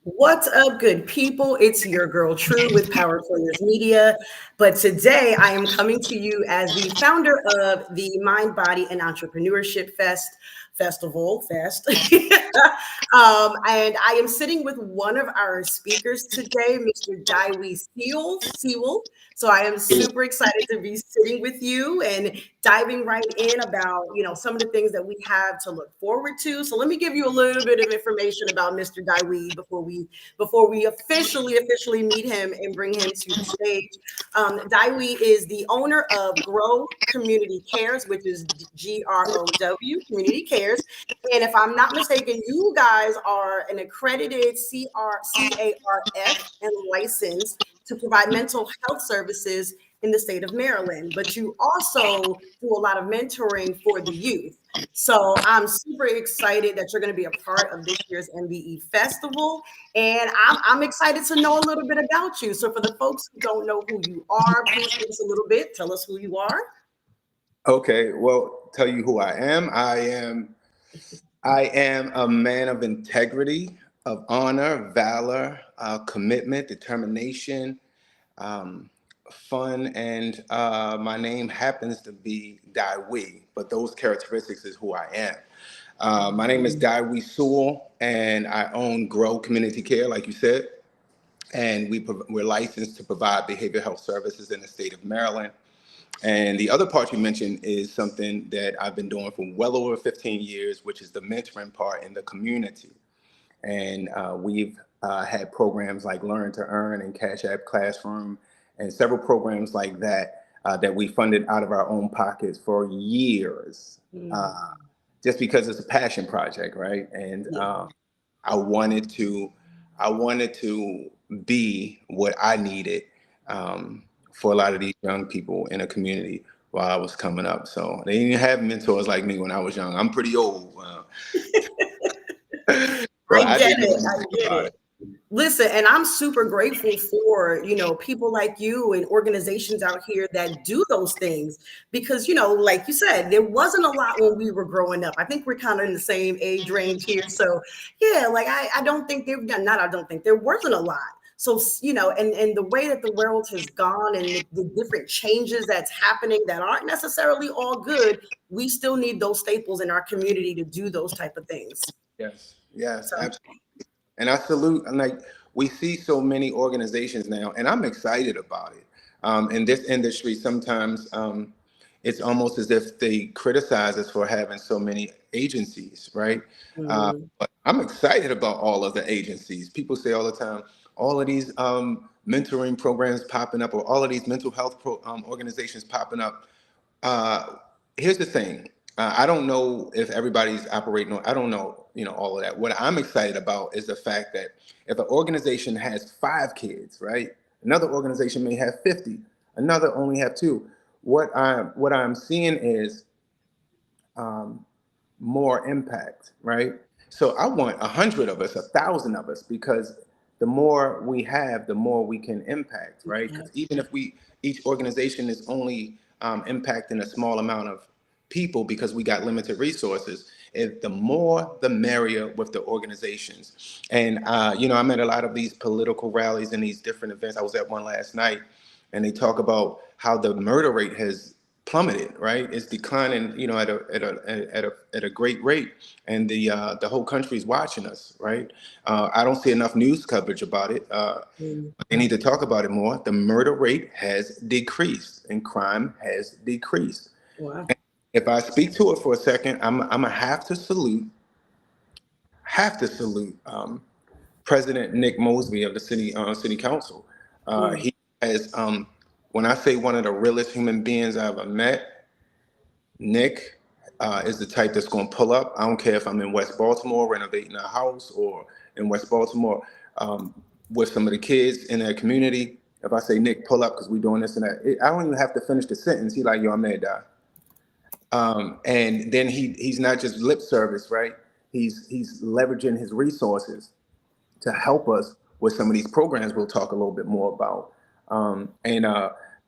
What's up, good people? It's your girl True with Power Players Media. But today I am coming to you as the founder of the Mind, Body, and Entrepreneurship Festival. And I am sitting with one of our speakers today, Mr. Diwee Sewell. So I am super excited to be sitting with you and diving right in about, some of the things that we have to look forward to. So let me give you a little bit of information about Mr. Diwee before we officially meet him and bring him to the stage. Diwee is the owner of Grow Community Cares, which is GROW Community Cares. And if I'm not mistaken, you guys are an accredited CARF and licensed to provide mental health services in the state of Maryland, but you also do a lot of mentoring for the youth. So I'm super excited that you're going to be a part of this year's MBE festival. And I'm excited to know a little bit about you. So for the folks who don't know who you are, please give us a little bit. Tell us who you are. Okay, well, tell you who I am. I am a man of integrity, of honor, valor, commitment, determination, um, fun, and my name happens to be Diwee, but those characteristics is who I am. My name is Diwee Sewell, and I own Grow Community Care, like you said, and we're licensed to provide behavioral health services in the state of Maryland. And the other part you mentioned is something that I've been doing for well over 15 years, which is the mentoring part in the community. And we've had programs like Learn to Earn and Cash App Classroom and several programs like that that we funded out of our own pockets for years, just because it's a passion project, right? And I wanted to, I wanted to be what I needed for a lot of these young people in a community while I was coming up. So they didn't have mentors like me when I was young. I'm pretty old. So I I get didn't it. even I think get about it. it. Listen, and I'm super grateful for, people like you and organizations out here that do those things because, like you said, there wasn't a lot when we were growing up. I think we're kind of in the same age range here. So yeah, like I don't think I don't think there wasn't a lot. So, and the way that the world has gone and the different changes that's happening that aren't necessarily all good, we still need those staples in our community to do those type of things. Yes, yes, So absolutely. And I salute, and like we see so many organizations now, and I'm excited about it. In this industry, sometimes it's almost as if they criticize us for having so many agencies, right? mhm. But I'm excited about all of the agencies. People say all the time, all of these mentoring programs popping up, or all of these mental health organizations popping up. Uh, Here's the thing. I don't know if everybody's operating on, I don't know, all of that. What I'm excited about is the fact that if an organization has 5 kids, right? Another organization may have 50, another only have 2. What I'm seeing is um, more impact, right? So I want 100 of us, 1,000 of us, because the more we have, the more we can impact, right? Because even if each organization is only impacting a small amount of people because we got limited resources, if the more the merrier with the organizations. And I'm at a lot of these political rallies and these different events. I was at one last night, and they talk about how the murder rate has plummeted, right? It's declining, at a great rate, and the whole country's watching us, right? I don't see enough news coverage about it. Mm. They need to talk about it more. The murder rate has decreased, and crime has decreased. Wow. If I speak to it for a second, I'm gonna have to salute President Nick Mosby of the city council. Mm. He has, when I say one of the realest human beings I've ever met, Nick is the type that's going to pull up. I don't care if I'm in West Baltimore renovating a house, or in West Baltimore um, with some of the kids in their community. If I say, Nick, pull up because we're doing this and that, I don't even have to finish the sentence. He like, yo, I'm there, die. And then he's not just lip service, right? He's leveraging his resources to help us with some of these programs we'll talk a little bit more about. And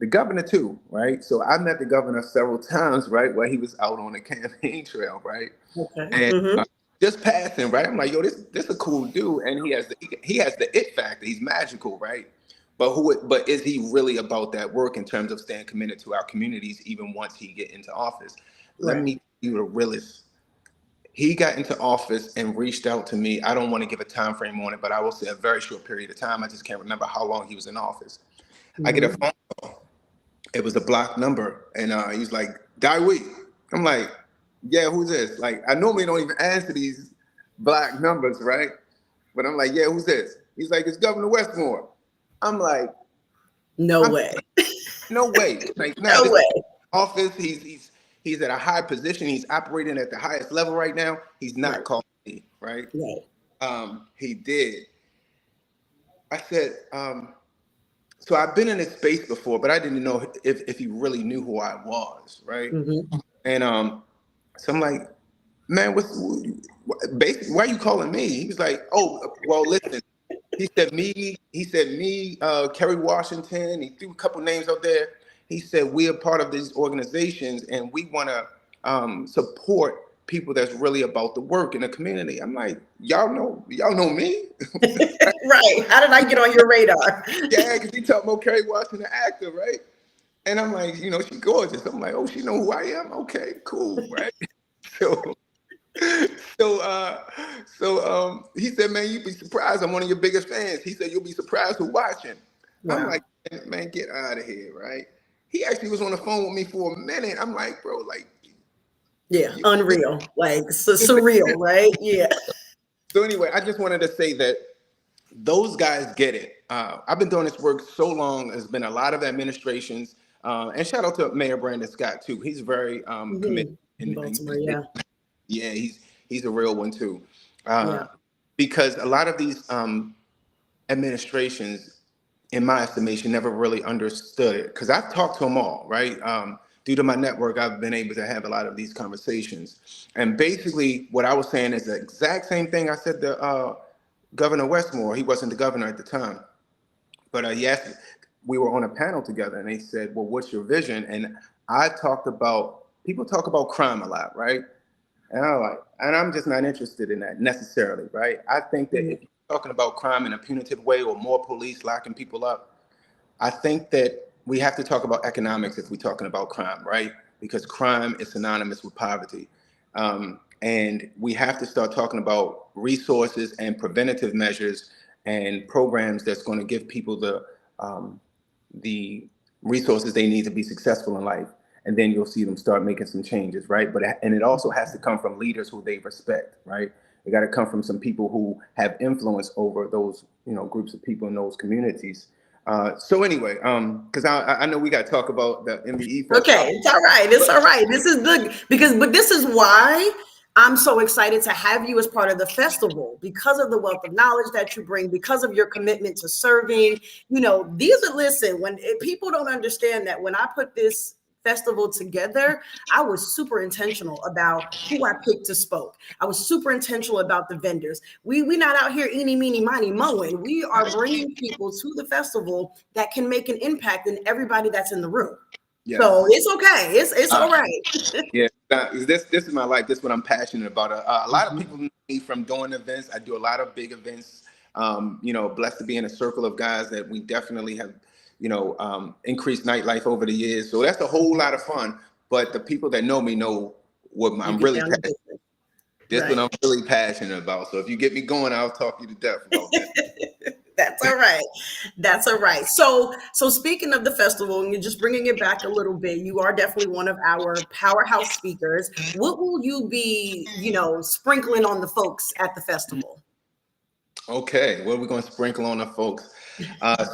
the governor too, right? So I met the governor several times, right, while he was out on the campaign trail, right? Okay. And Mm-hmm. just passing, right? I'm like, yo, this a cool dude, and he has the it factor. He's magical, right? But is he really about that work in terms of staying committed to our communities even once he get into office? Let Right. me tell you the realest. He got into office and reached out to me. I don't want to give a time frame on it, but I will say a very short period of time. I just can't remember how long he was in office. I get a Hmm. phone call. It was a blocked number, and he's like, "Diwee." I'm like, "Yeah, who's this?" Like, I normally don't even answer these black numbers, right? But I'm like, "Yeah, who's this?" He's like, "It's Governor Westmore." I'm like, No "I'm way. no way." Like, nah, No this is way. office. He's at a high position. He's operating at the highest level right now. He's not Right. calling me, right? Right. He did. I said, so I've been in this space before, but I didn't know if he really knew who I was, right? Hmm. And so I'm like, man, basically, why are you calling me? He was like, oh, well, listen. He said me, Kerry Washington. He threw a couple names out there. He said we are part of these organizations and we want to support people that's really about the work in the community. I'm like, y'all know me? Right. How did I get on your radar? Yeah, because he talking about Kerry Washington, the actor, right? And I'm like, she's gorgeous. I'm like, oh, she know who I am? Okay, cool, right? So so he said, man, you'd be surprised. I'm one of your biggest fans. He said, you'll be surprised who's watching. I'm Wow. like, man, get out of here, right? He actually was on the phone with me for a minute. I'm like, bro, like Yeah. you, you Unreal. Like surreal, understand? right? Yeah. So anyway, I just wanted to say that those guys get it. I've been doing this work so long. There's been a lot of administrations, and shout out to Mayor Brandon Scott too. He's very committed, Hmm. In and Baltimore. Yeah. yeah, he's a real one too. Uh, Yeah. because a lot of these administrations, in my estimation, never really understood it. Because I've talked to them all, right? Due to my network, I've been able to have a lot of these conversations. And basically, what I was saying is the exact same thing I said to Governor Westmore. He wasn't the governor at the time, but yes, we were on a panel together, and they said, "Well, what's your vision?" And I talked about people talk about crime a lot, right? And I'm just not interested in that necessarily, right? I think that Mhm. if you're talking about crime in a punitive way or more police locking people up, I think that we have to talk about economics if we're talking about crime, right? Because crime is synonymous with poverty. And we have to start talking about resources and preventative measures and programs that's going to give people um, the resources they need to be successful in life. And then you'll see them start making some changes, right? And it also has to come from leaders who they respect, right? It got to come from some people who have influence over those, groups of people in those communities. So anyway, because I know we got to talk about the MBE festival. Okay, it's all right. It's all right. This is good but this is why I'm so excited to have you as part of the festival because of the wealth of knowledge that you bring, because of your commitment to serving. Listen, when people don't understand that when I put this festival together, I was super intentional about who I picked to spoke. I was super intentional about the vendors. We not out here eeny, meeny, miny, mowing. We are bringing people to the festival that can make an impact in everybody that's in the room. So Yes. it's okay. It's all right. Yeah, this is my life. This is what I'm passionate about. A lot of Mhm. people know me from doing events. I do a lot of big events. Blessed to be in a circle of guys that we definitely have, increased nightlife over the years. So that's a whole lot of fun. But the people that know me know what You I'm get really down to passionate. business. This what Right. I'm really passionate about. So if you get me going, I'll talk you to death about that. That's all right. That's all right. So speaking of the festival, and you're just bringing it back a little bit, you are definitely one of our powerhouse speakers. What will you be, sprinkling on the folks at the festival? Okay, what are we going to sprinkle on the folks?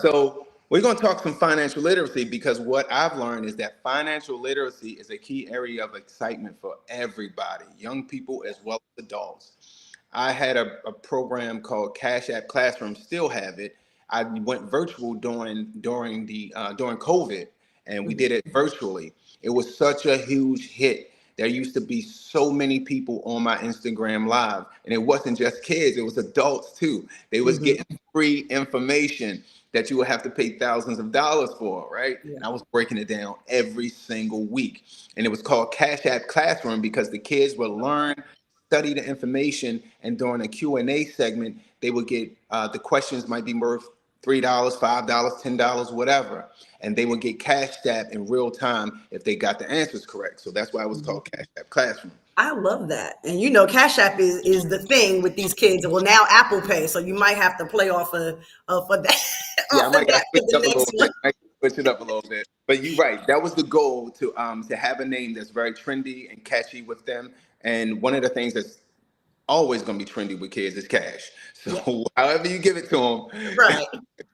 So we're going to talk some financial literacy because what I've learned is that financial literacy is a key area of excitement for everybody, young people as well as adults. I had a program called Cash App Classroom, still have it. I went virtual during COVID, and we did Mhm. it virtually. It was such a huge hit. There used to be so many people on my Instagram live, and it wasn't just kids, it was adults too. They was Mhm. getting free information that you would have to pay thousands of dollars for, right? Yeah. And I was breaking it down every single week. And it was called Cash App Classroom because the kids would learn study the information, and during a Q&A segment, they would get the questions might be worth $3, $5, $10, whatever, and they would get Cash App in real time if they got the answers correct. So that's why it was called Cash App Classroom. I love that. And you know, Cash App is the thing with these kids. Well, now Apple Pay, so you might have to play off of for that Yeah, I off of might got that to for switch it the up a little next bit. one. I might switch it up a little bit. But you're right. That was the goal to have a name that's very trendy and catchy with them. And one of the things that's always going to be trendy with kids is cash. So Yeah, however you give it to them, right.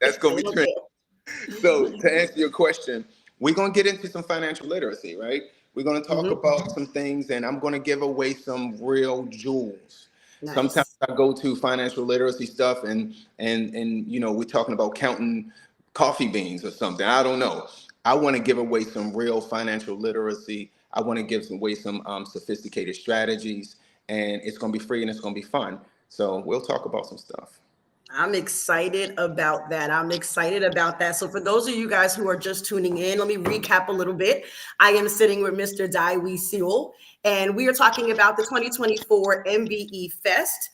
that's going They to be don't trendy. care. So to answer your question, we're going to get into some financial literacy, right? We're going to talk Mhm. about some things, and I'm going to give away some real jewels. Sometimes Nice. I go to financial literacy stuff, and we're talking about counting coffee beans or something. I don't know. I want to give away some real financial literacy. I want to give away some sophisticated strategies, and it's going to be free and it's going to be fun. So we'll talk about some stuff. I'm excited about that. I'm excited about that. So for those of you guys who are just tuning in, let me recap a little bit. I am sitting with Mr. Diwee Sewell, and we are talking about the 2024 MBE Fest,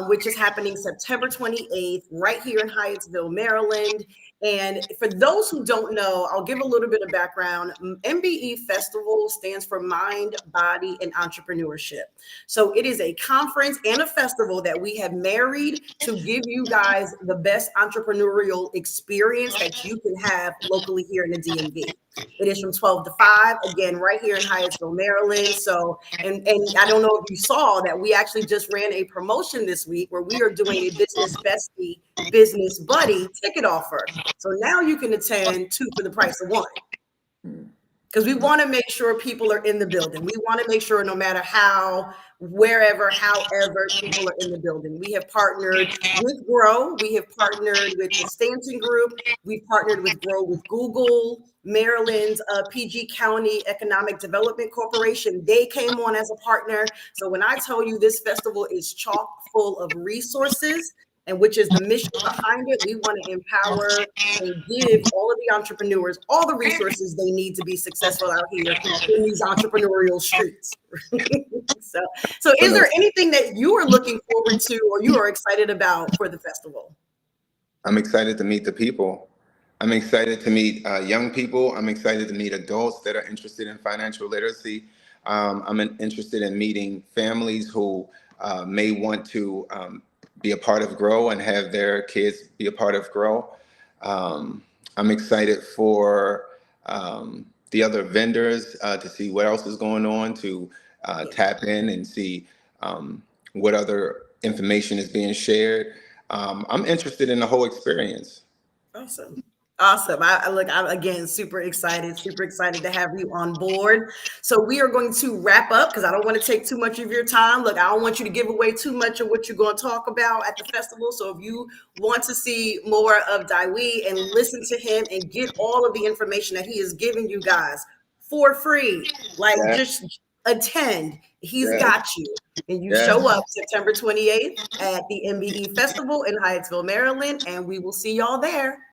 which is happening September 28th, right here in Hyattsville, Maryland. And for those who don't know, I'll give a little bit of background. MBE Festival stands for Mind, Body, and Entrepreneurship. So it is a conference and a festival that we have married to give you guys the best entrepreneurial experience that you can have locally here in the DMV. It is from 12 to 5, again, right here in Hyattsville, Maryland. So, and I don't know if you saw that we actually just ran a promotion this week where we are doing a business bestie, business buddy ticket offer. So now you can attend two for the price of one, because we want to make sure people are in the building. We want to make sure no matter how, wherever, however, people are in the building. We have partnered with Grow. We have partnered with the Stanton Group. We've partnered with Grow with Google, Maryland's PG County Economic Development Corporation. They came on as a partner. So when I tell you this festival is chock full of resources, and which is the mission behind it, we want to empower and give all of the entrepreneurs all the resources they need to be successful out here in these entrepreneurial streets. so, so is there anything that you are looking forward to or you are excited about for the festival? I'm excited to meet the people. I'm excited to meet young people. I'm excited to meet adults that are interested in financial literacy. Interested in meeting families who may want to be a part of Grow and have their kids be a part of Grow. I'm excited for the other vendors to see what else is going on, to tap in and see what other information is being shared. I'm interested in the whole experience. Awesome. Awesome. I'm again super excited to have you on board. So we are going to wrap up because I don't want to take too much of your time. Look, I don't want you to give away too much of what you're going to talk about at the festival. So if you want to see more of Diwee and listen to him and get all of the information that he is giving you guys for free, like Yeah, just attend. He's yeah, got you. And you yeah. show up September 28th at the MBE Festival in Hyattsville, Maryland, and we will see y'all there.